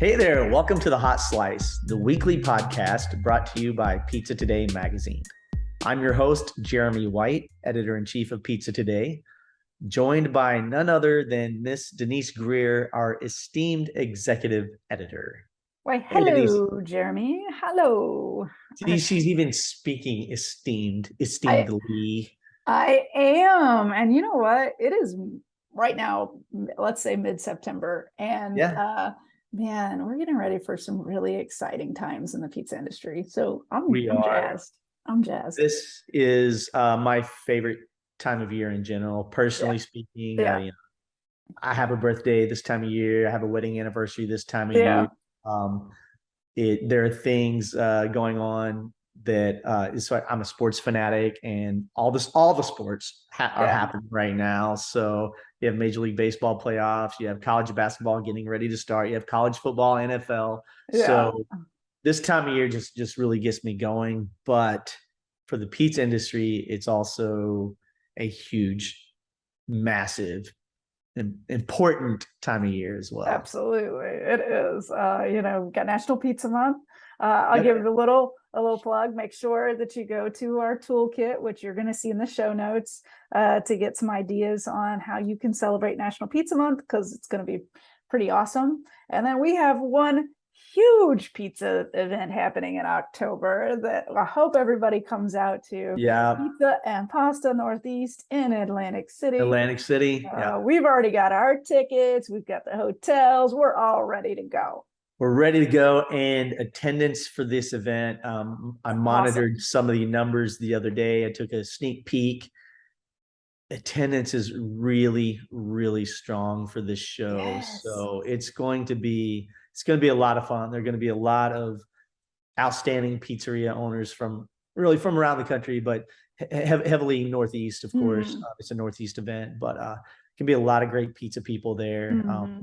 Hey there, welcome to the Hot Slice, the weekly podcast brought to you by Pizza Today magazine. I'm your host, Jeremy White, editor-in-chief of Pizza Today, joined by none other than Miss Denise Greer, our esteemed executive editor. Why, Hey, Denise. hello, Jeremy. Hello. Denise, she's even speaking esteemedly. I am. And you know what? It is right now, let's say mid-September. And Yeah, man, we're getting ready for some really exciting times in the pizza industry. So I'm we are. jazzed. I'm jazzed. This is my favorite time of year in general, personally Yeah. speaking. Yeah. I have a birthday this time of year. I have a wedding anniversary this time of year. Yeah. Um, there are things going on that so I'm a sports fanatic, and all the sports are Yeah. happening right now. So you have Major League Baseball playoffs, you have college basketball getting ready to start, you have college football, NFL. Yeah. So this time of year just really gets me going. But for the pizza industry, it's also a huge, massive, important time of year as well. Absolutely, it is. We've got National Pizza Month. I'll give Yep. it a little plug. Make sure that you go to our toolkit, which you're going to see in the show notes, to get some ideas on how you can celebrate National Pizza Month, because it's going to be pretty awesome. And then we have one huge pizza event happening in October that I hope everybody comes out to. Yeah. Pizza and Pasta Northeast in Atlantic City. Atlantic City. Yeah. We've already got our tickets. We've got the hotels. We're all ready to go. We're ready to go. And attendance for this event, I monitored some of the numbers the other day. I took a sneak peek. Attendance is really, really strong for this show. Yes. So it's going to be a lot of fun. There are going to be a lot of outstanding pizzeria owners from around the country, but heavily Northeast, of course. It's a Northeast event, but can be a lot of great pizza people there.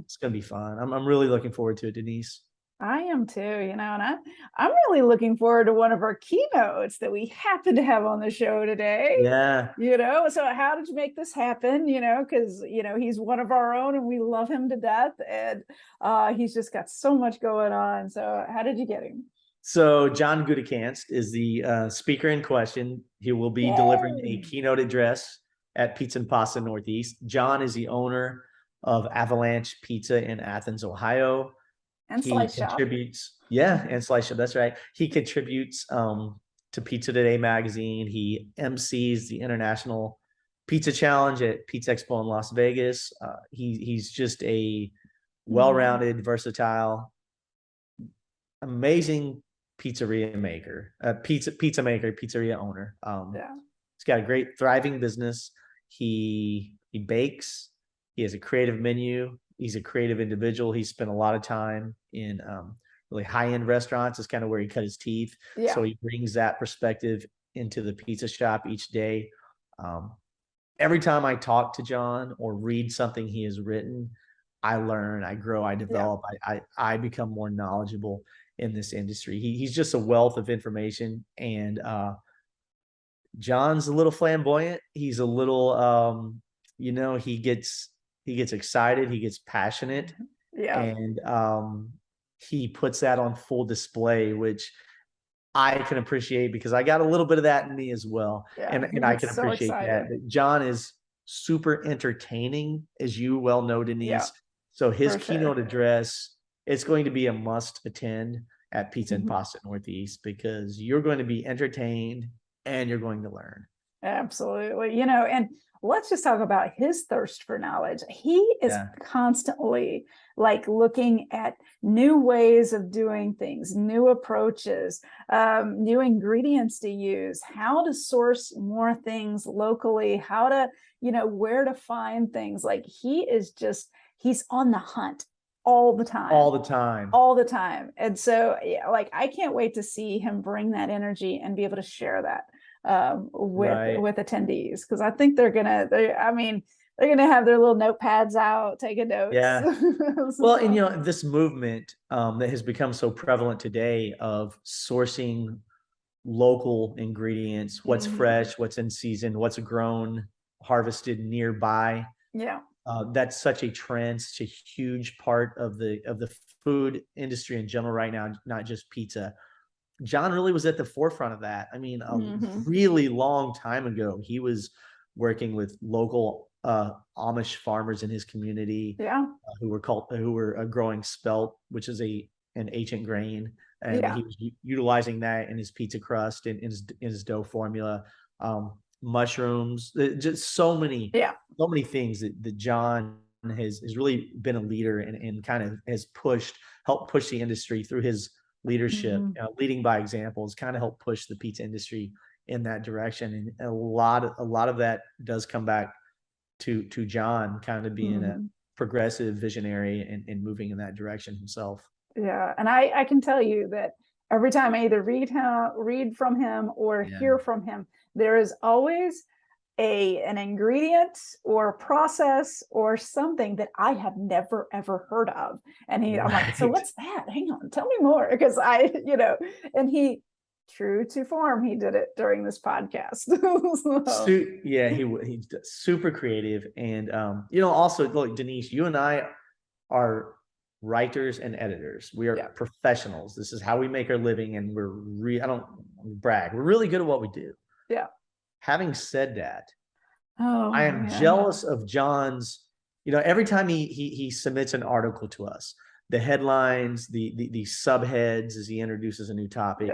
It's going to be fun. I'm really looking forward to it, Denise. I am too, and I'm really looking forward to one of our keynotes that we happen to have on the show today. Yeah. So how did you make this happen? Because he's one of our own and we love him to death, and he's just got so much going on. So how did you get him? So John Gutekanst is the speaker in question. He will be delivering a keynote address at Pizza and Pasta Northeast. John is the owner of Avalanche Pizza in Athens, Ohio. And Slice Shop. And Slice Shop. That's right. He contributes to Pizza Today magazine. He MCs the International Pizza Challenge at Pizza Expo in Las Vegas. He's just a well-rounded, versatile, amazing pizzeria maker, pizzeria owner. He's got a great, thriving business. He bakes. He has a creative menu. He's a creative individual. He spent a lot of time in really high-end restaurants. It's kind of where he cut his teeth. Yeah. So he brings that perspective into the pizza shop each day. Every time I talk to John or read something he has written, I learn, I grow, I develop, I become more knowledgeable in this industry. He's just a wealth of information, and John's a little flamboyant. He's a little, he gets excited, he gets passionate, and he puts that on full display, which I can appreciate because I got a little bit of that in me as well, and I can appreciate that. John is super entertaining, as you well know, Denise. Yeah, so his keynote address, it's going to be a must attend at Pizza and Pasta Northeast, because you're going to be entertained and you're going to learn. Absolutely. And let's just talk about his thirst for knowledge. He is constantly looking at new ways of doing things, new approaches, new ingredients to use, how to source more things locally, how to, where to find things. He's on the hunt all the time. And so I can't wait to see him bring that energy and be able to share that with attendees, because I think they're gonna have their little notepads out taking notes. Well, and this movement that has become so prevalent today of sourcing local ingredients, what's fresh, what's in season, what's grown, harvested nearby. That's such a trend, such a huge part of the food industry in general right now, not just pizza. John really was at the forefront of that. I mean, a really long time ago, he was working with local Amish farmers in his community, who were growing spelt, which is an ancient grain, and he was utilizing that in his pizza crust and in his dough formula. Mushrooms, just so many things that John has really been a leader and kind of has helped push the industry through his leadership, leading by examples, kind of help push the pizza industry in that direction. And a lot of that does come back to John kind of being a progressive visionary and moving in that direction himself. Yeah. And I can tell you that every time I either read from him or hear from him, there is always an ingredient or a process or something that I have never ever heard of. And I'm like, so what's that? Hang on, tell me more. Because and he, true to form, he did it during this podcast. He's super creative. And also, look, Denise, you and I are writers and editors. We are professionals. This is how we make our living, and I don't brag. We're really good at what we do. Yeah. Having said that, I am jealous of John's, every time he submits an article to us, the headlines, the subheads as he introduces a new topic,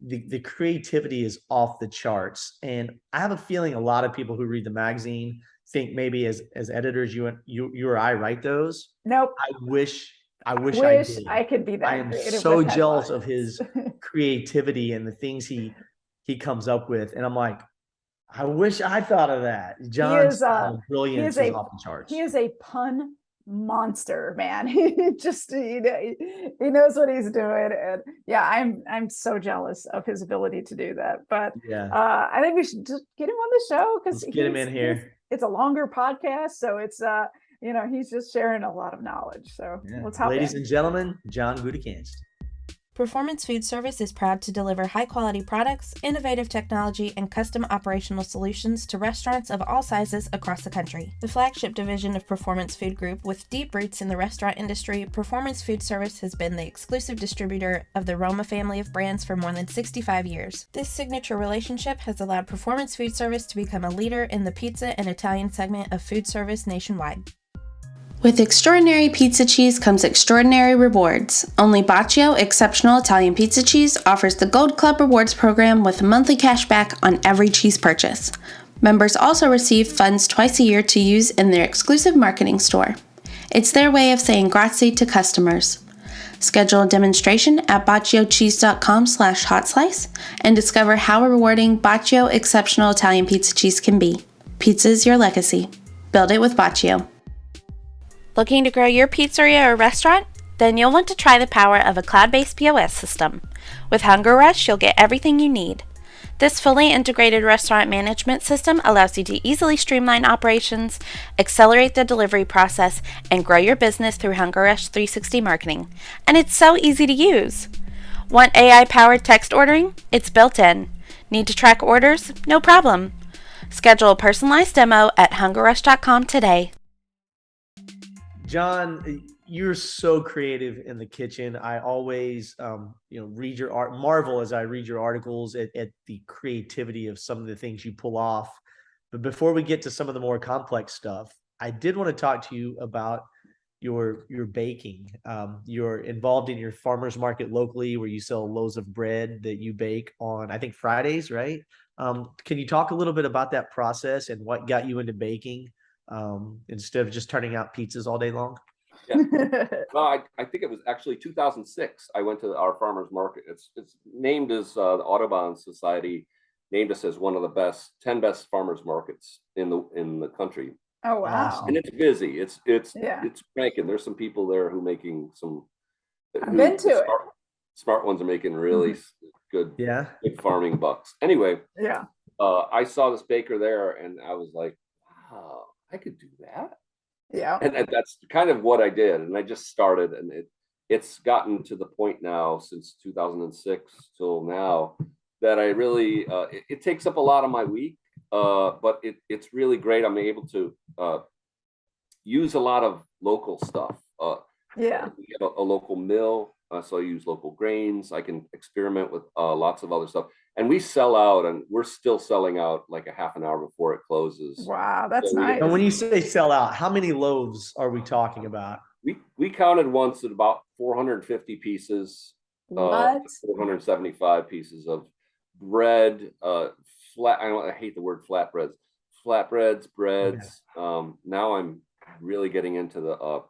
the creativity is off the charts. And I have a feeling a lot of people who read the magazine think maybe as editors, you or I write those. Nope. I wish I did. I could be that. I am so jealous of his creativity and the things he comes up with. And I'm like, I wish I thought of that. John's brilliance is off the charts. He is a pun monster, man. He just he knows what he's doing. And I'm so jealous of his ability to do that. But I think we should just get him on the show, because get him in here. It's a longer podcast, so it's he's just sharing a lot of knowledge. So let's hop Ladies and gentlemen, John Gutekanst. Performance Food Service is proud to deliver high-quality products, innovative technology, and custom operational solutions to restaurants of all sizes across the country. The flagship division of Performance Food Group, with deep roots in the restaurant industry, Performance Food Service has been the exclusive distributor of the Roma family of brands for more than 65 years. This signature relationship has allowed Performance Food Service to become a leader in the pizza and Italian segment of food service nationwide. With extraordinary pizza cheese comes extraordinary rewards. Only Bacio Exceptional Italian Pizza Cheese offers the Gold Club Rewards program with monthly cash back on every cheese purchase. Members also receive funds twice a year to use in their exclusive marketing store. It's their way of saying grazie to customers. Schedule a demonstration at bacciocheese.com/hotslice and discover how rewarding Bacio Exceptional Italian Pizza Cheese can be. Pizza's your legacy. Build it with Bacio. Looking to grow your pizzeria or restaurant? Then you'll want to try the power of a cloud-based POS system. With Hunger Rush, you'll get everything you need. This fully integrated restaurant management system allows you to easily streamline operations, accelerate the delivery process, and grow your business through Hunger Rush 360 marketing. And it's so easy to use. Want AI-powered text ordering? It's built in. Need to track orders? No problem. Schedule a personalized demo at hungerrush.com today. John, you're so creative in the kitchen. I always, read your art, marvel as I read your articles at the creativity of some of the things you pull off. But before we get to some of the more complex stuff, I did want to talk to you about your baking. You're involved in your farmers market locally, where you sell loaves of bread that you bake on, I think, Fridays, right? Can you talk a little bit about that process and what got you into baking? Instead of just turning out pizzas all day long? Well, I think it was actually 2006. I went to our farmers market. It's named as the Audubon Society named us as one of the 10 best farmers markets in the country. Oh wow! And it's busy. It's cranking. There's some people there who making some. I've been to it. Smart ones are making really good farming bucks. Anyway, I saw this baker there, and I was like, wow, I could do that. Yeah. And that's kind of what I did. And I just started, and it's gotten to the point now since 2006 till now that I really, it takes up a lot of my week, but it's really great. I'm able to use a lot of local stuff. Yeah. We have a local mill, so I use local grains. I can experiment with lots of other stuff, and we sell out, and we're still selling out like a half an hour before it closes. Wow, that's So nice. And when you say sell out, how many loaves are we talking about? We counted once at about 450 pieces, What? 475 pieces of bread, flat. I hate the word flatbreads, breads. Now I'm really getting into the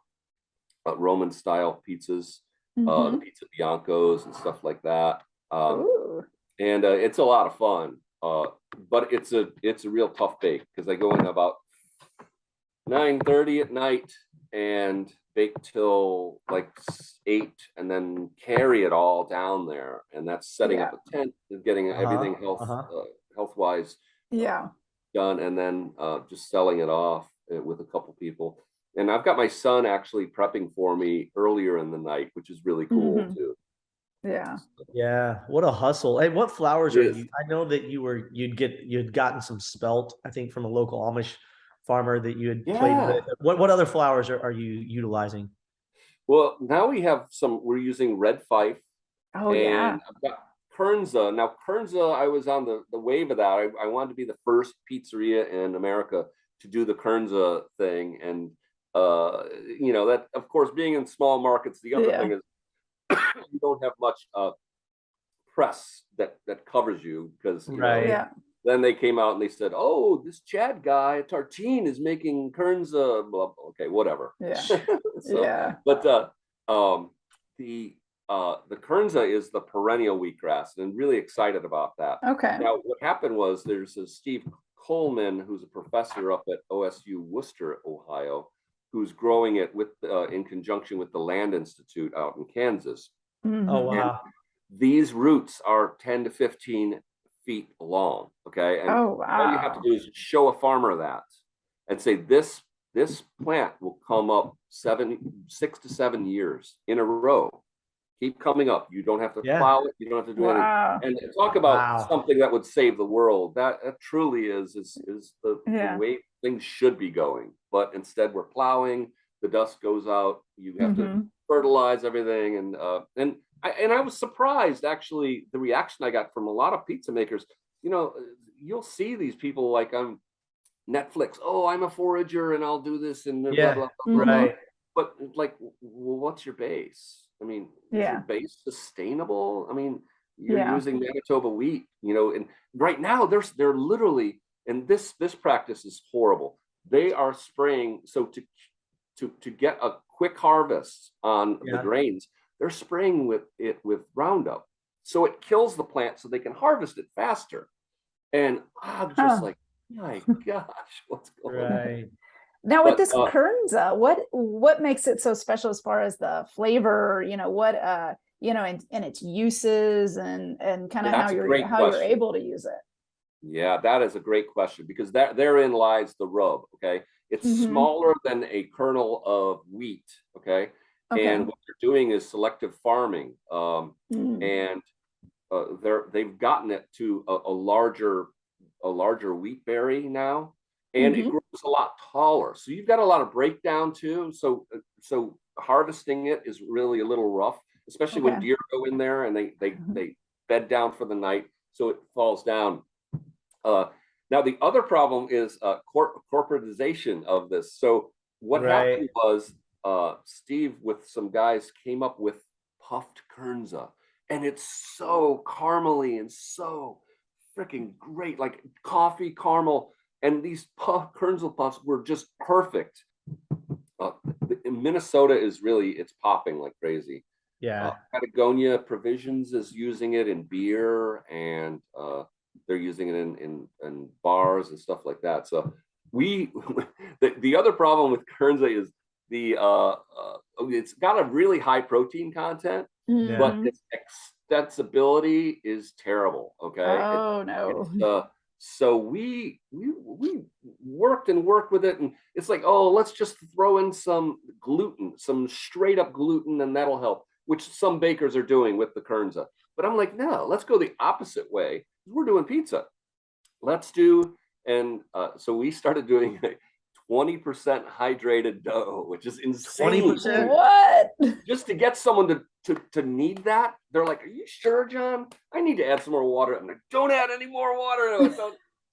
Roman style pizzas, the pizza biancos and stuff like that. And it's a lot of fun, but it's a real tough bake because I go in about 9:30 at night and bake till like 8, and then carry it all down there, and that's setting up a tent and getting everything health wise done, and then just selling it off with a couple people. And I've got my son actually prepping for me earlier in the night, which is really cool too. Yeah, what a hustle. Hey, what flowers are you? I know that you'd gotten some spelt, I think, from a local Amish farmer that you had played with. What other flowers are you utilizing? Well, now we're using red fife. Oh, yeah. I've got Kernza. Now Kernza, I was on the wave of that. I wanted to be the first pizzeria in America to do the Kernza thing. And that, of course, being in small markets, the other thing is you don't have much press that covers you, because then they came out and they said, "Oh, this Chad guy at Tartine is making Kernza." Blah, okay, whatever. But the Kernza is the perennial wheatgrass, and I'm really excited about that. Okay. Now, what happened was there's a Steve Coleman, who's a professor up at OSU Worcester, Ohio, who's growing it in conjunction with the Land Institute out in Kansas. Oh, wow. And these roots are 10 to 15 feet long. Okay. And all you have to do is show a farmer that and say, this plant will come up 6 to 7 years in a row. Keep coming up. You don't have to plow it. You don't have to do anything. And talk about something that would save the world. That truly is the way things should be going. But instead, we're plowing. The dust goes out. You have to fertilize everything. And I was surprised, actually, the reaction I got from a lot of pizza makers. You'll see these people like on Netflix. Oh, I'm a forager and I'll do this and blah, blah, blah, blah, blah. But like, well, what's your base? I mean, is your base sustainable? I mean, you're using Manitoba wheat, and right now they're literally, and this practice is horrible. They are spraying, so to get a quick harvest on the grains, they're spraying with Roundup, so it kills the plant so they can harvest it faster. And I'm just like, my gosh, what's going on? Now with this Kernza, what makes it so special as far as the flavor, and its uses and kind of how you're able to use it? Yeah, that is a great question, because therein lies the rub. Okay. It's smaller than a kernel of wheat. Okay. And what they're doing is selective farming. And they've gotten it to a larger wheat berry now. And it grows a lot taller. So you've got a lot of breakdown too. So harvesting it is really a little rough, especially when deer go in there and they bed down for the night. So it falls down. Now the other problem is corporatization of this. So what happened was Steve with some guys came up with puffed Kernza, and it's so caramely and so freaking great, like coffee caramel. And these Kernza puffs were just perfect. In Minnesota it's popping like crazy. Patagonia Provisions is using it in beer, and they're using it in bars and stuff like that. So the other problem with Kernza is it's got a really high protein content, but its extensibility is terrible. Okay. Oh, no. So we worked with it, and it's like, oh, let's just throw in some gluten, some straight up gluten, and that'll help, which some bakers are doing with the Kernza. But I'm like, no, let's go the opposite way. We're doing pizza. So we started doing 20% hydrated dough, which is insane. 20%? What? Just to get someone to need that, they're like, "Are you sure, John? I need to add some more water." I'm like, "Don't add any more water."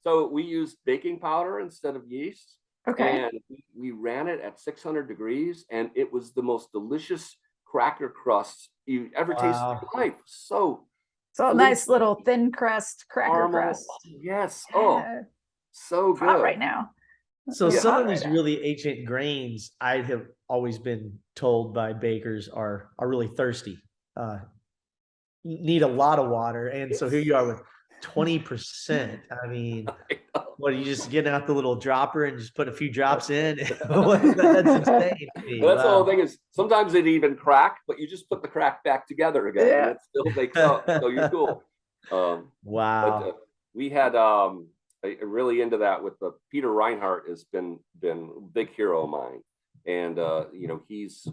So we used baking powder instead of yeast. Okay. And we ran it at 600 degrees, and it was the most delicious cracker crust you ever tasted in your life. So a nice little thin crust, cracker caramel. crust. Yes. Oh, so It's hot good. right now. So It's some hot of these right now. really ancient grains, I have always been told by bakers are really thirsty, need a lot of water, and so here you are with 20%. I mean, what are you just getting out the little dropper and just put a few drops in? That's insane to me. But that's the Wow. whole thing is sometimes it even crack, but you just put the crack back together again, and it still makes up. So you're cool. Wow. But we had really into that with the Peter Reinhardt has been a big hero of mine, and you know, he's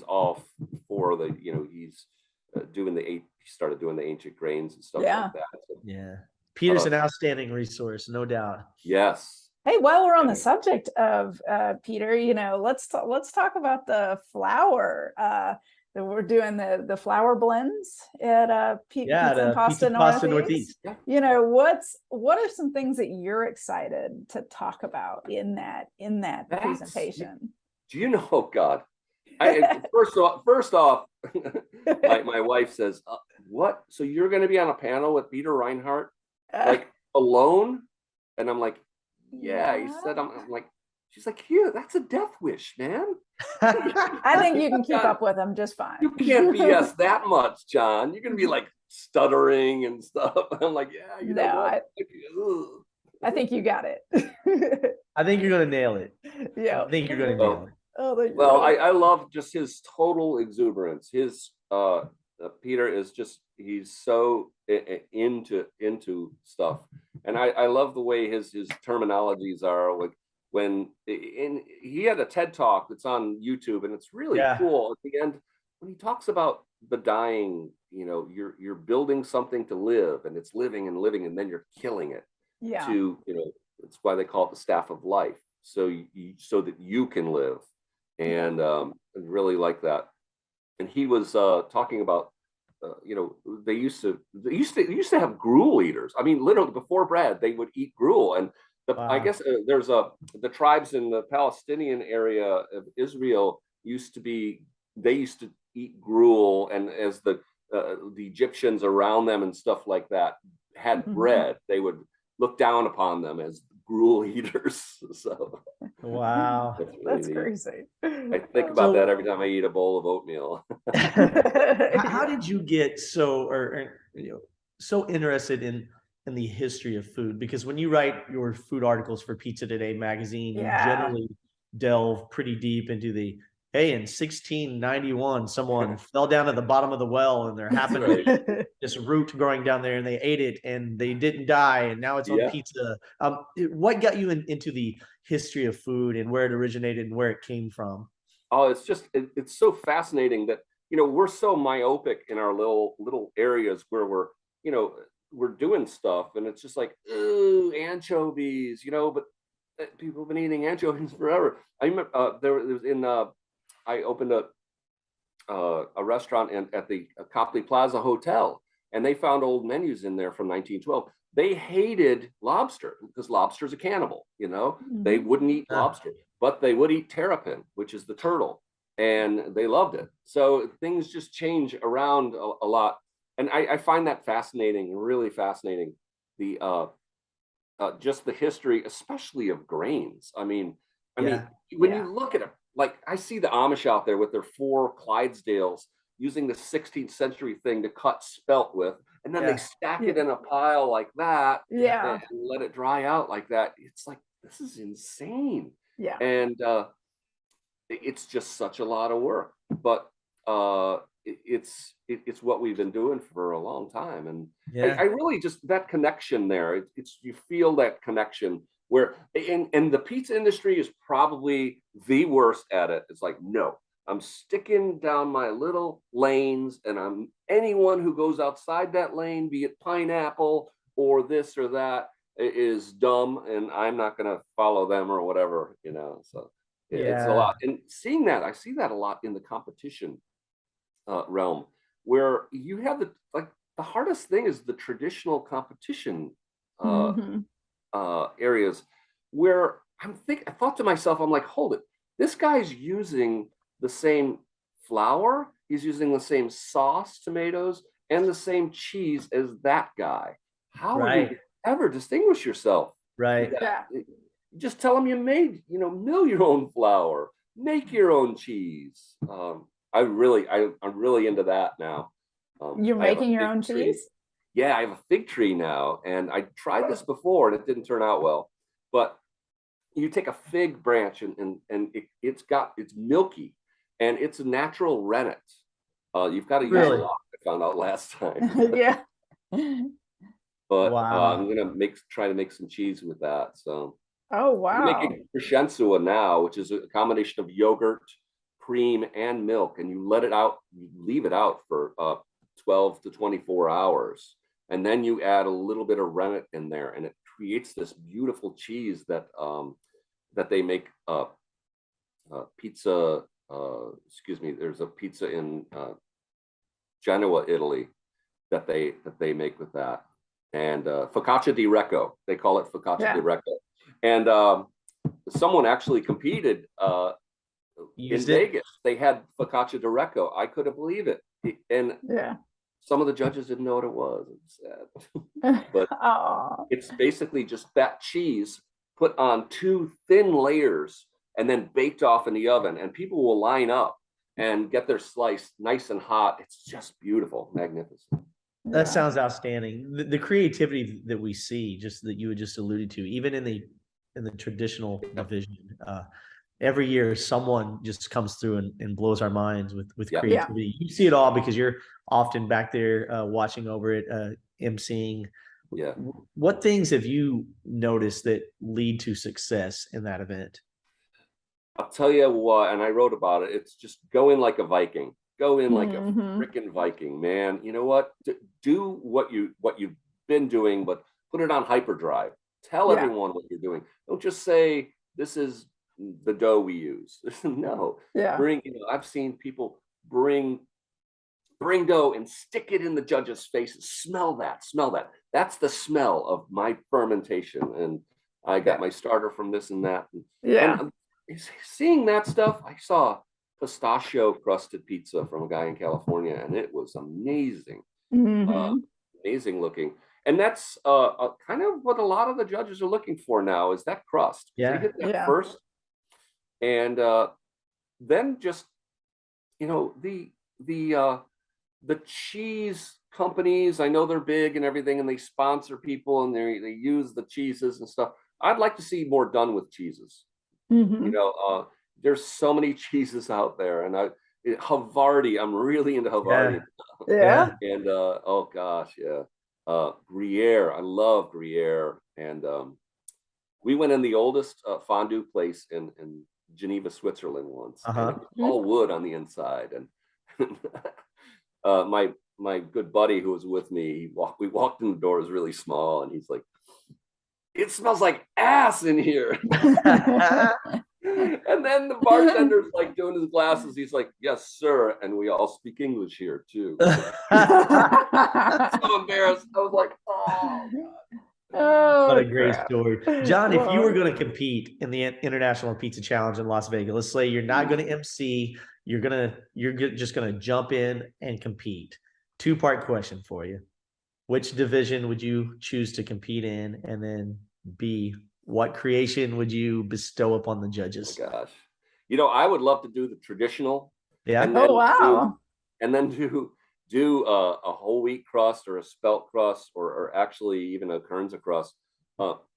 all for the, you know, he's he started doing the ancient grains and stuff like that. So, Yeah. Peter's an outstanding resource, no doubt. yes. Hey, while we're on the subject of Peter, you know, let's talk about the flour. That we're doing the flour blends at Pizza and Pasta Northeast. Yeah. You know, what are some things that you're excited to talk about in that presentation? Do you know? Oh God. First off, my wife says, "What? So you're going to be on a panel with Peter Reinhardt, like alone?" And I'm like, "Yeah." He said, "I'm like." She's like, "Here, that's a death wish, man." I think you can keep up with him just fine. You can't BS that much, John. You're going to be like stuttering and stuff. I'm like, "Yeah, you know what? I think you got it. I think you're going to nail it. Yeah. I think you're going to nail it. Well, I love just his total exuberance. His Peter is just, he's so into stuff, and I love the way his terminologies are. Like he had a TED talk that's on YouTube, and it's really cool at the end when he talks about the dying. You know, you're building something to live, and it's living, and then you're killing it. Yeah. To, you know, that's why they call it the staff of life. So so that you can live. And really like that. And he was talking about, you know, they used to have gruel eaters. I mean, literally before bread, they would eat gruel. And I guess there's the tribes in the Palestinian area of Israel used to eat gruel, and as the Egyptians around them and stuff like that had bread, they would look down upon them as gruel eaters. So wow, that's crazy. I think about that every time I eat a bowl of oatmeal. How did you get so so interested in the history of food? Because when you write your food articles for Pizza Today magazine, you generally delve pretty deep into the, hey, in 1691, someone fell down at the bottom of the well, and there happened to be this root growing down there, and they ate it, and they didn't die, and now it's on pizza. What got you into the history of food and where it originated and where it came from? Oh, it's just, it's so fascinating that, you know, we're so myopic in our little areas where we're doing stuff, and it's just like, ooh, anchovies, you know, but people have been eating anchovies forever. I remember there was I opened a restaurant at the Copley Plaza Hotel, and they found old menus in there from 1912. They hated lobster because lobster's a cannibal, you know. They wouldn't eat lobster, but they would eat terrapin, which is the turtle, and they loved it. So things just change around a lot. And I find that fascinating, really fascinating, the just the history, especially of grains. I mean, when you look at it, like I see the Amish out there with their 4 Clydesdales using the 16th century thing to cut spelt with, and then they stack it in a pile like that, and let it dry out like that. It's like, this is insane. Yeah. And it's just such a lot of work, but it's what we've been doing for a long time. And I really just, that connection there, it's you feel that connection where, and the pizza industry is probably the worst at it. It's like, no, I'm sticking down my little lanes, and anyone who goes outside that lane, be it pineapple or this or that, is dumb and I'm not going to follow them or whatever, you know. So it's a Yeah. lot. And seeing that, I see that a lot in the competition realm, where you have the hardest thing is the traditional competition areas, where I thought to myself, I'm like, hold it, this guy's using the same flour, he's using the same sauce, tomatoes, and the same cheese as that guy. How are you ever distinguish yourself? Right. Yeah. Just tell them you made, mill your own flour, make your own cheese. I'm really into that now. You're making your own cheese? Yeah, I have a fig tree now, and I tried this before and it didn't turn out well. But you take a fig branch and it's milky, and it's a natural rennet. You've got to use a lot. I found out last time. Yeah. But wow. I'm gonna try to make some cheese with that. So oh wow, I'm making crescensua now, which is a combination of yogurt, cream, and milk, and you leave it out for 12 to 24 hours, and then you add a little bit of rennet in there, and it creates this beautiful cheese that they make pizza. Excuse me. There's a pizza in Genoa, Italy, that they make with that. And focaccia di Recco, they call it focaccia di Recco. And someone actually competed in Vegas. They had focaccia di Recco. I couldn't believe it. And some of the judges didn't know what it was. It's sad. But it's basically just that cheese put on 2 thin layers and then baked off in the oven. And people will line up and get their slice nice and hot. It's just beautiful, magnificent. That sounds outstanding. The creativity that we see, just that you had just alluded to, even in the traditional division, every year someone just comes through and blows our minds with creativity. You see it all because you're often back there watching over it, emceeing. Yeah. What things have you noticed that lead to success in that event? I'll tell you what, and I wrote about it. It's just go in like a Viking. Go in like a freaking Viking, man. You know what? Do what you've been doing, but put it on hyperdrive. Tell everyone what you're doing. Don't just say this is the dough we use. No. Bring. I've seen people bring dough and stick it in the judges' faces. Smell that. That's the smell of my fermentation. And I got my starter from this and that. And seeing that stuff, I saw pistachio crusted pizza from a guy in California, and it was amazing. Amazing looking. And that's kind of what a lot of the judges are looking for now, is that crust. They hit that first. And then just, the cheese companies, I know they're big and everything, and they sponsor people and they use the cheeses and stuff. I'd like to see more done with cheeses. There's so many cheeses out there, and Havarti, I'm really into Havarti. And oh gosh, Gruyere, I love Gruyere. And we went in the oldest fondue place in Geneva, Switzerland once. And it was all wood on the inside. And my good buddy who was with me, we walked in the door, it was really small, and he's like, "It smells like ass in here." And then the bartender's like doing his glasses. He's like, "Yes, sir." And we all speak English here too. So embarrassed. I was like, "Oh, God." What a great story. John, if you were going to compete in the International Pizza Challenge in Las Vegas, let's say you're not going to MC, you're just going to jump in and compete. 2-part question for you. Which division would you choose to compete in? And then B, what creation would you bestow upon the judges? Oh my gosh. I would love to do the traditional. Yeah. And then do a whole wheat crust or a spelt crust or actually even a Kernza crust,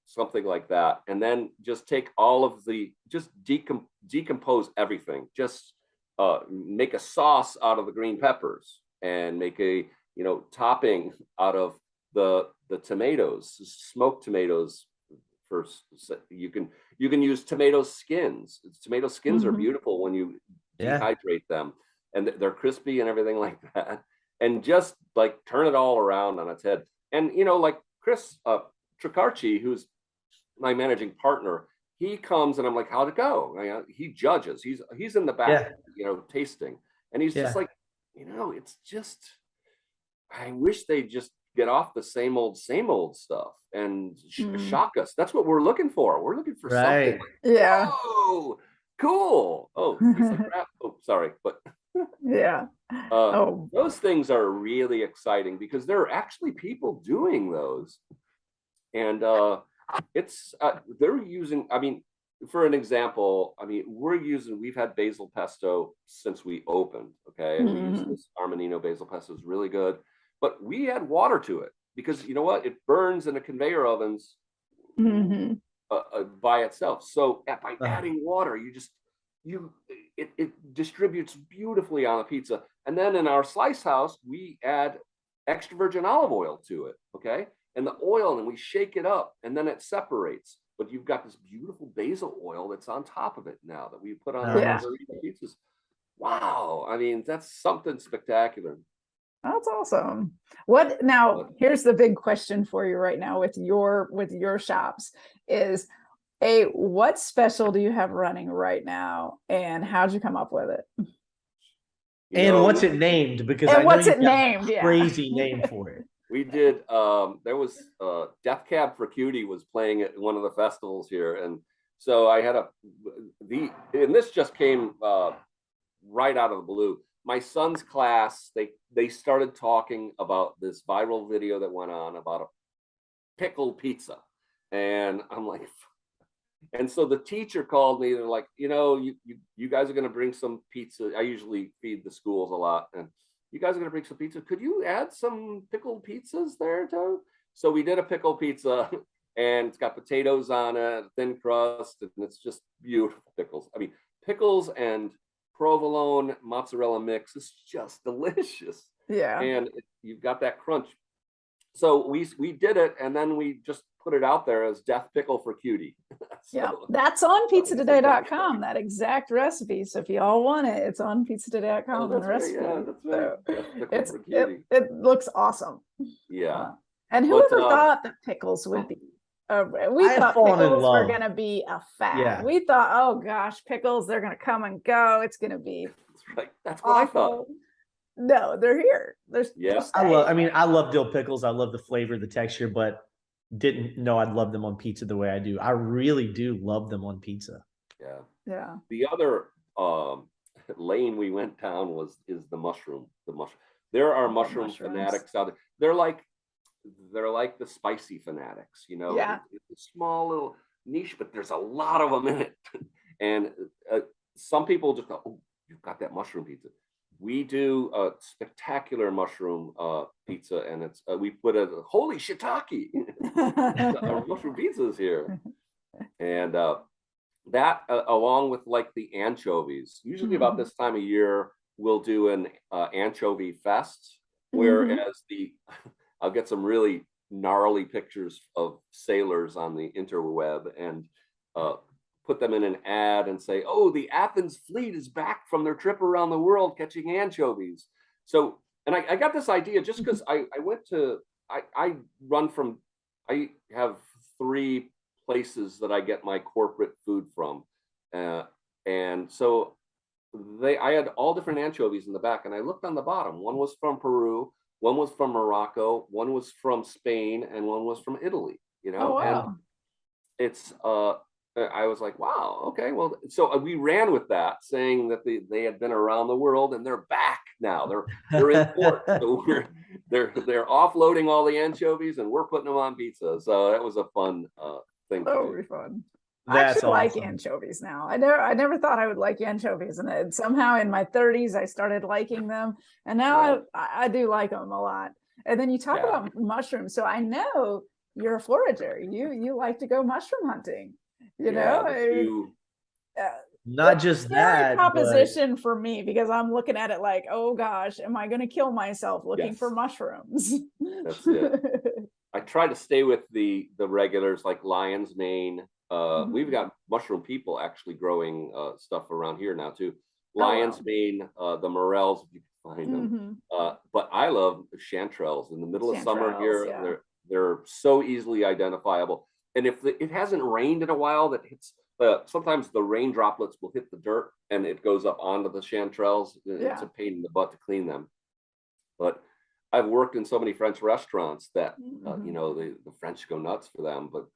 something like that. And then just take all of just decompose everything. Just make a sauce out of the green peppers and make a, topping out of the tomatoes, smoked tomatoes. First, you can use tomato skins. Tomato skins are beautiful when you dehydrate them, and they're crispy and everything like that. And just like turn it all around on its head. And like Chris Tricarci, who's my managing partner, he comes and I'm like, how'd it go? He judges. He's in the back, tasting, and he's just like, it's just, I wish they'd just get off the same old stuff and shock us. That's what we're looking for. We're looking for something. Yeah. Oh, cool. Oh, it's like crap. Oh, sorry, but yeah. Those things are really exciting because there are actually people doing those, and they're using. I mean, for an example, we've had basil pesto since we opened. Okay, and we use this Armanino basil pesto, is really good. But we add water to it because you know what? It burns in the conveyor ovens by itself. So by adding water, it distributes beautifully on a pizza. And then in our slice house, we add extra virgin olive oil to it. Okay, and the oil, and we shake it up, and then it separates. But you've got this beautiful basil oil that's on top of it now that we put on our margarita pizzas. Wow, I mean, that's something spectacular. That's awesome. Here's the big question for you right now with your shops is what special do you have running right now, and how'd you come up with it? What's it named? Because what's it named? Crazy name for it. We did. There was Death Cab for Cutie was playing at one of the festivals here, and so I had and this just came right out of the blue. My son's class, they started talking about this viral video that went on about a pickled pizza. And I'm like, and so the teacher called me. They're like, you guys are going to bring some pizza. I usually feed the schools a lot. And you guys are going to bring some pizza. Could you add some pickled pizzas there, too? So we did a pickled pizza, and it's got potatoes on it, thin crust, and it's just beautiful pickles. I mean, pickles and provolone mozzarella mix is just delicious. Yeah. And you've got that crunch. So we did it, and then we just put it out there as Death Pickle for Cutie. That's on pizzatoday.com, that exact recipe. So if you all want it, it's on pizzatoday.com. That's right. It looks awesome. Yeah. And whoever thought that pickles would be we thought pickles were going to be a fad. Yeah. We thought, oh gosh, pickles, they're going to come and go. It's going to be That's what I thought. No, they're here. I love dill pickles. I love the flavor, the texture, but didn't know I'd love them on pizza the way I do. I really do love them on pizza. Yeah. Yeah. The other lane we went down is the mushroom. There are mushroom fanatics out there. They're like the spicy fanatics, Yeah. It's a small little niche, but there's a lot of them in it. And some people just go, oh, you've got that mushroom pizza. We do a spectacular mushroom pizza, and it's we put a holy shiitake. Our mushroom pizzas here, and that along with like the anchovies. Usually about this time of year, we'll do an anchovy fest, whereas I'll get some really gnarly pictures of sailors on the interweb and put them in an ad and say, oh, the Athens fleet is back from their trip around the world catching anchovies. So, and I got this idea just because I have 3 places that I get my corporate food from. And so I had all different anchovies in the back, and I looked on the bottom. One was from Peru, one was from Morocco, one was from Spain, and one was from Italy, Oh, wow. And it's, I was like, wow, okay, well, so we ran with that, saying that they had been around the world and they're back now. They're in port. So they're offloading all the anchovies and we're putting them on pizza. So that was a fun thing. That would be fun. I actually like anchovies now. I never thought I would like anchovies, and somehow in my 30s I started liking them, and now I do like them a lot. And then you talk about mushrooms, so I know you're a forager. You like to go mushroom hunting. Not just that proposition for me, because I'm looking at it like, oh gosh, am I going to kill myself looking for mushrooms? That's it. I try to stay with the regulars like lion's mane. We've got mushroom people actually growing stuff around here now too. Lion's mane, the morels, if you can find them. But I love chanterelles in the middle of summer here. They're so easily identifiable. And if it hasn't rained in a while, that hits sometimes the rain droplets will hit the dirt and it goes up onto the chanterelles. It's a pain in the butt to clean them. But I've worked in so many French restaurants that you know, the French go nuts for them, but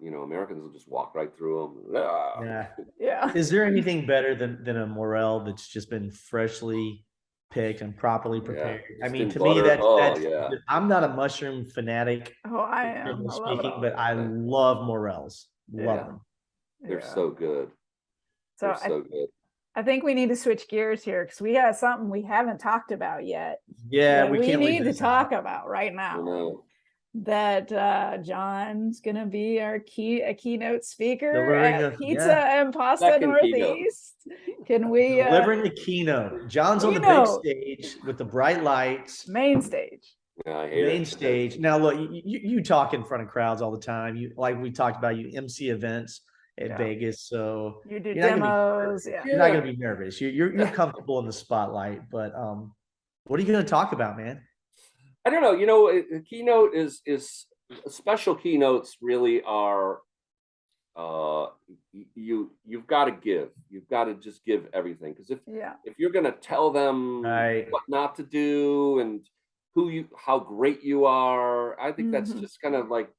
you know, Americans will just walk right through them. Yeah. Is there anything better than a morel that's just been freshly picked and properly prepared? I mean, to me, that's I'm not a mushroom fanatic. Oh, I am. I love speaking, but I love morels. Love them. They're so good. So so good. I think we need to switch gears here because we have something we haven't talked about yet. Yeah, we need to talk about right now. That John's gonna be our keynote speaker at Pizza and Pasta Northeast. Can we delivering the keynote? John's on the big stage with the bright lights. Main stage. Main stage. Now look, you talk in front of crowds all the time. You, like we talked about, you MC events at Vegas, so you do demos. You're not gonna be nervous. You're comfortable in the spotlight. But what are you gonna talk about, man? I don't know. You know, a keynote is special keynotes really are. You've got to give. You've got to just give everything, because if you're going to tell them what not to do and how great you are, I think that's just kind of like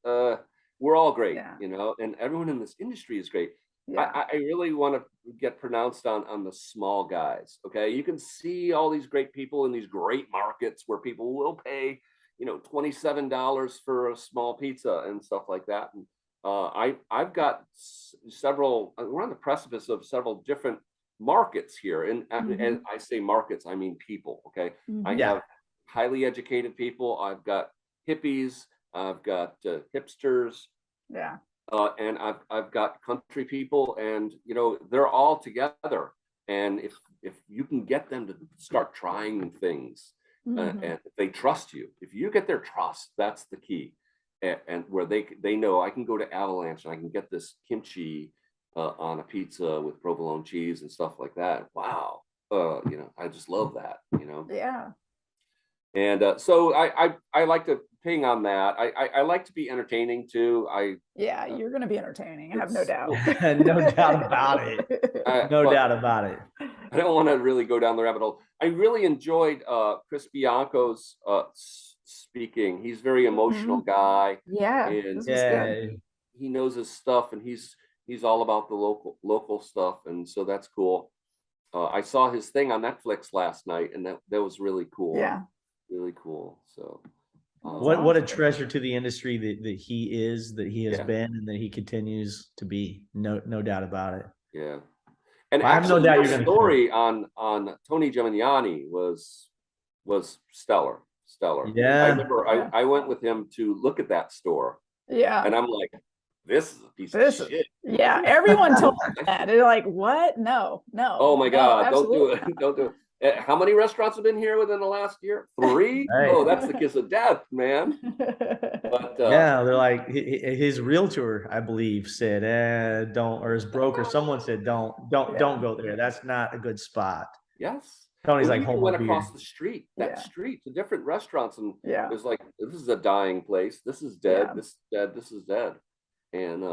we're all great, you know, and everyone in this industry is great. I really want to get pronounced on the small guys. Okay, you can see all these great people in these great markets where people will pay, you know, $27 for a small pizza and stuff like that. And I've got several. We're on the precipice of several different markets here, and I say markets, I mean people. Okay, I have highly educated people. I've got hippies. I've got hipsters. And I've got country people, and you know, they're all together. And if you can get them to start trying things, and if they trust you, if you get their trust, that's the key. And where they know I can go to Avalanche and I can get this kimchi on a pizza with provolone cheese and stuff like that. Wow, you know, I just love that. You know. And so I like to ping on that. I like to be entertaining too. You're going to be entertaining. I have no doubt. No doubt about it. No doubt about it. I don't want to really go down the rabbit hole. I really enjoyed Chris Bianco's speaking. He's a very emotional guy. And he knows his stuff, and he's all about the local stuff, and so that's cool. I saw his thing on Netflix last night, and that was really cool. Really cool. So what a treasure to the industry that he has been, and that he continues to be. No doubt about it. And I have no doubt your story on Tony Gemignani was stellar. I remember I went with him to look at that store. And I'm like, this is a piece of shit. Everyone told me that. They're like, what? No. Oh my God, don't do it. Don't do it. How many restaurants have been here within the last year? 3? Oh, that's the kiss of death, man. But they're like, his realtor, I believe, said, don't, or his broker, someone said, don't go there. That's not a good spot. Yes. Tony's like, went across the street, street to different restaurants, and it was like, this is a dying place. This is dead. This is dead. This is dead. And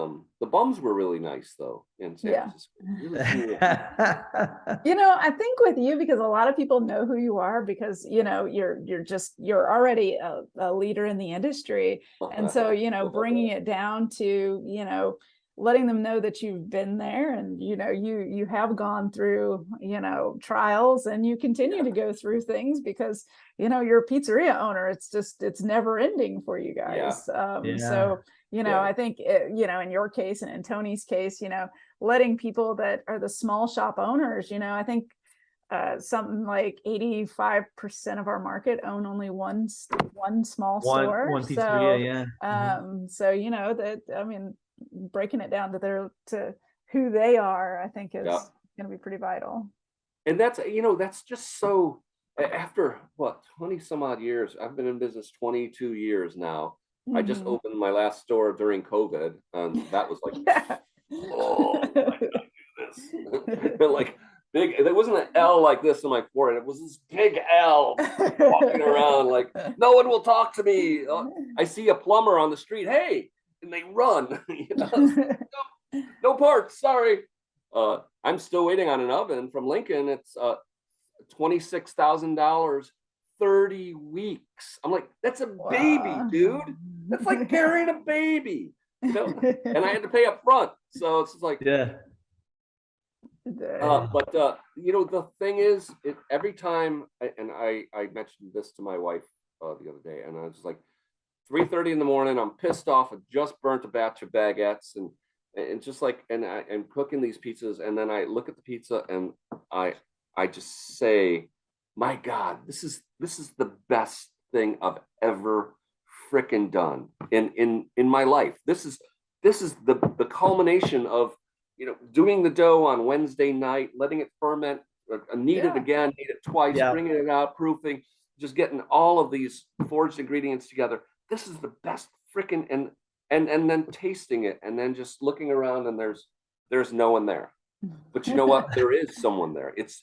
the bums were really nice, though, in San Francisco. Really cool. You know, I think with you, because a lot of people know who you are, because you know you're already a leader in the industry, and so you know, bringing it down to, you know, letting them know that you've been there, and you know, you have gone through, you know, trials, and you continue to go through things, because you know, you're a pizzeria owner. It's never ending for you guys. So you know, I think, you know, in your case and in Tony's case, you know, letting people that are the small shop owners, you know, I think something like 85% of our market own only one small store. One pizzeria, so, you know, that, I mean, breaking it down to who they are, I think is going to be pretty vital. And that's, you know, that's just so, after what, 20 some odd years, I've been in business 22 years now. I just opened my last store during COVID, and that was like, oh, I gotta do this. Like big. It wasn't an L like this in my forehead. It was this big L walking around like, no one will talk to me. I see a plumber on the street. Hey, and they run. No parts. Sorry. I'm still waiting on an oven from Lincoln. It's $26,000, 30 weeks. I'm like, that's a baby, dude. That's like carrying a baby, and I had to pay up front. So it's just like, yeah. But the thing is, every time, and I mentioned this to my wife the other day, and I was like, 3:30 in the morning, I'm pissed off. I just burnt a batch of baguettes, and just like, and I'm cooking these pizzas, and then I look at the pizza, and I just say, my God, this is the best thing I've ever freaking done in my life. This is the culmination of doing the dough on Wednesday night, letting it ferment, knead it again, knead it twice, bringing it out, proofing, just getting all of these forged ingredients together. This is the best freaking, and then tasting it, and then just looking around, and there's no one there. But you know what? There is someone there. It's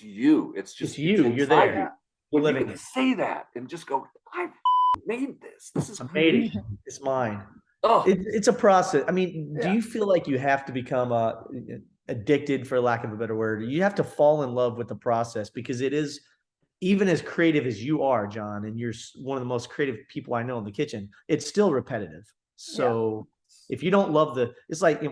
you. It's just you. You're there. You. When you can say that and just go, I made this. This is great. It's mine. Oh, it's a process. I mean, do you feel like you have to become addicted, for lack of a better word? You have to fall in love with the process, because it is, even as creative as you are, John, and you're one of the most creative people I know in the kitchen, it's still repetitive. So if you don't love it's like,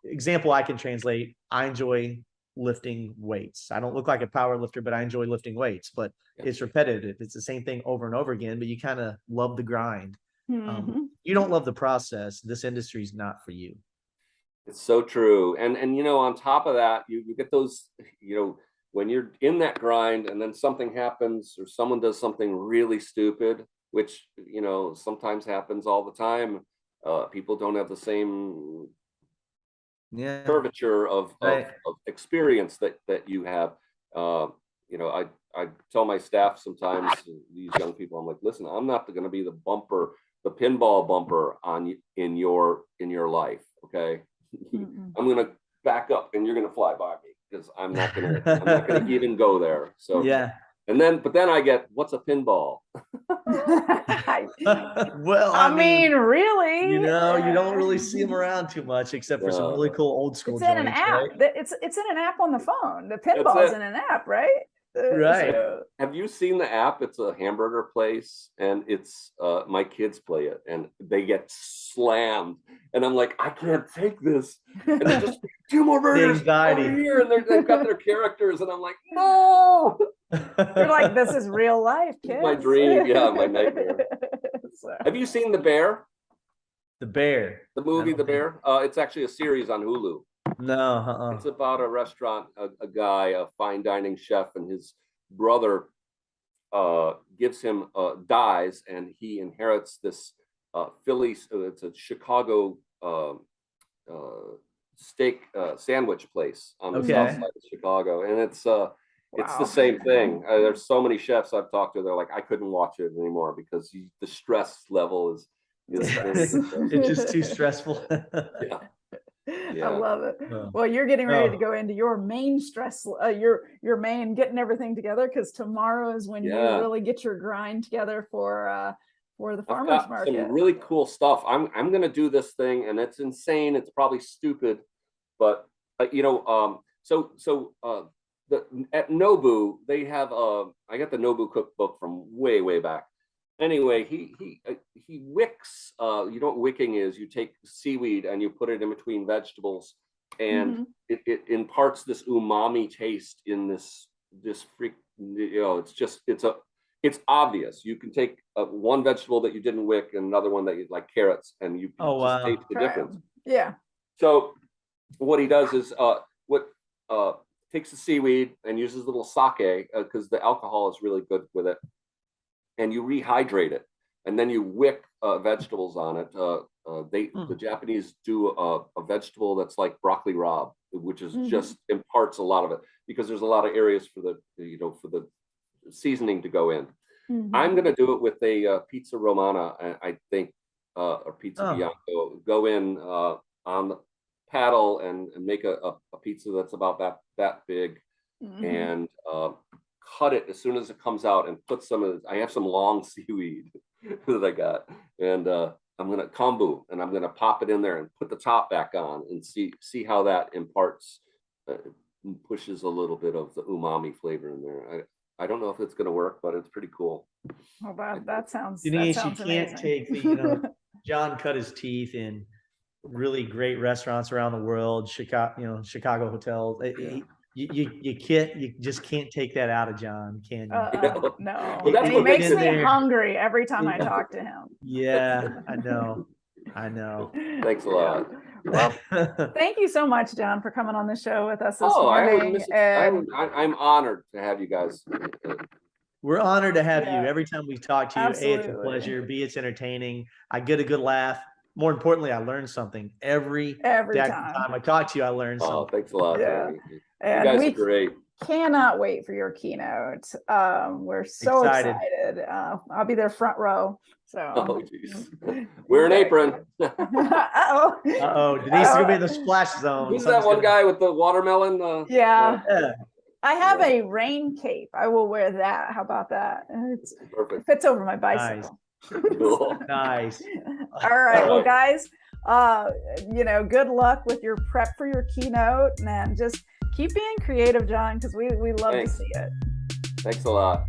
example I can translate. I enjoy lifting weights. I don't look like a power lifter, but I enjoy lifting weights, but it's repetitive. It's the same thing over and over again, but you kind of love the grind. You don't love the process, this industry is not for you. It's so true. And on top of that, you get those, when you're in that grind and then something happens or someone does something really stupid, which sometimes happens all the time. People don't have the same curvature of experience that you have. I tell my staff sometimes, these young people, I'm like, listen, I'm not going to be the pinball bumper in your life. Okay. I'm going to back up and you're going to fly by me, because I'm not going to even go there. So, but then I get, what's a pinball? Well, I mean, really, you don't really see them around too much, except for some really cool old school joints. An app. Right? It's in an app on the phone. The pinball is in an app, right? Right. Have you seen the app? It's a hamburger place, and it's my kids play it, and they get slammed, and I'm like, I can't take this. And they're just 2 more burgers over here, and they've got their characters, and I'm like, no. You're like, this is real life, kids. My dream, my nightmare. Have you seen The Bear? The Bear. The movie The Bear? It's actually a series on Hulu. No, It's about a restaurant, a guy, a fine dining chef, and his brother gives him dies, and he inherits this Philly. It's a Chicago steak sandwich place on the south side of Chicago, and it's the same thing. There's so many chefs I've talked to. They're like, I couldn't watch it anymore because the stress level is it's just too stressful. I love it. Well, you're getting ready to go into your main stress, your main getting everything together, because tomorrow is when you really get your grind together for the farmers market. Some really cool stuff. I'm going to do this thing, and it's insane. It's probably stupid, but at Nobu they have I got the Nobu cookbook from way back. Anyway, he wicks. Wicking is you take seaweed and you put it in between vegetables, and it imparts this umami taste in this freak. It's obvious. You can take one vegetable that you didn't wick and another one that you like, carrots, and you just taste the difference. Yeah. So what he does is takes the seaweed and uses a little sake, because the alcohol is really good with it. And you rehydrate it, and then you wick vegetables on it. The Japanese do a vegetable that's like broccoli rabe, which is just imparts a lot of it, because there's a lot of areas for the seasoning to go in. I'm going to do it with a pizza romana, I think, or pizza bianco. Go in on the paddle and make a pizza that's about that big, and cut it as soon as it comes out, and put I have some long seaweed that I got, and I'm gonna kombu, and I'm gonna pop it in there and put the top back on, and see how that imparts, pushes a little bit of the umami flavor in there. I don't know if it's gonna work, but it's pretty cool. Well, that sounds. Denise, that sounds you can't amazing. take John cut his teeth in really great restaurants around the world, Chicago hotels. You just can't take that out of John, can you? No. Well, that's And he what makes makes me it- hungry every time I talk to him. Yeah, I know. Thanks a lot. Well, thank you so much, John, for coming on the show with us this I morning. wouldn't miss it. I'm honored to have you guys. We're honored to have Yeah. you. Every time we talk to you, A, it's a Absolutely. pleasure. B, it's entertaining. I get a good laugh. More importantly, I learn something every time. I talk to you. I learn Oh, something. thanks a lot. Yeah. Jamie. You And guys we are great. cannot wait for your keynote. We're so Excited. excited. I'll be there front row. So. Oh, geez. Wear an apron. Uh-oh. Denise is gonna be in the splash zone. Who's that one guy with the watermelon? Yeah. Yeah. I have a rain cape. I will wear that. How about that? It Perfect. fits over my bicycle. Cool. Nice. All right. All Well, right. guys, good luck with your prep for your keynote, and just keep being creative, John, because we love Thanks. to see it. Thanks a lot.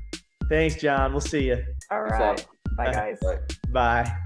Thanks, John. We'll see you. All Peace right. out. Bye, guys. Bye. Bye.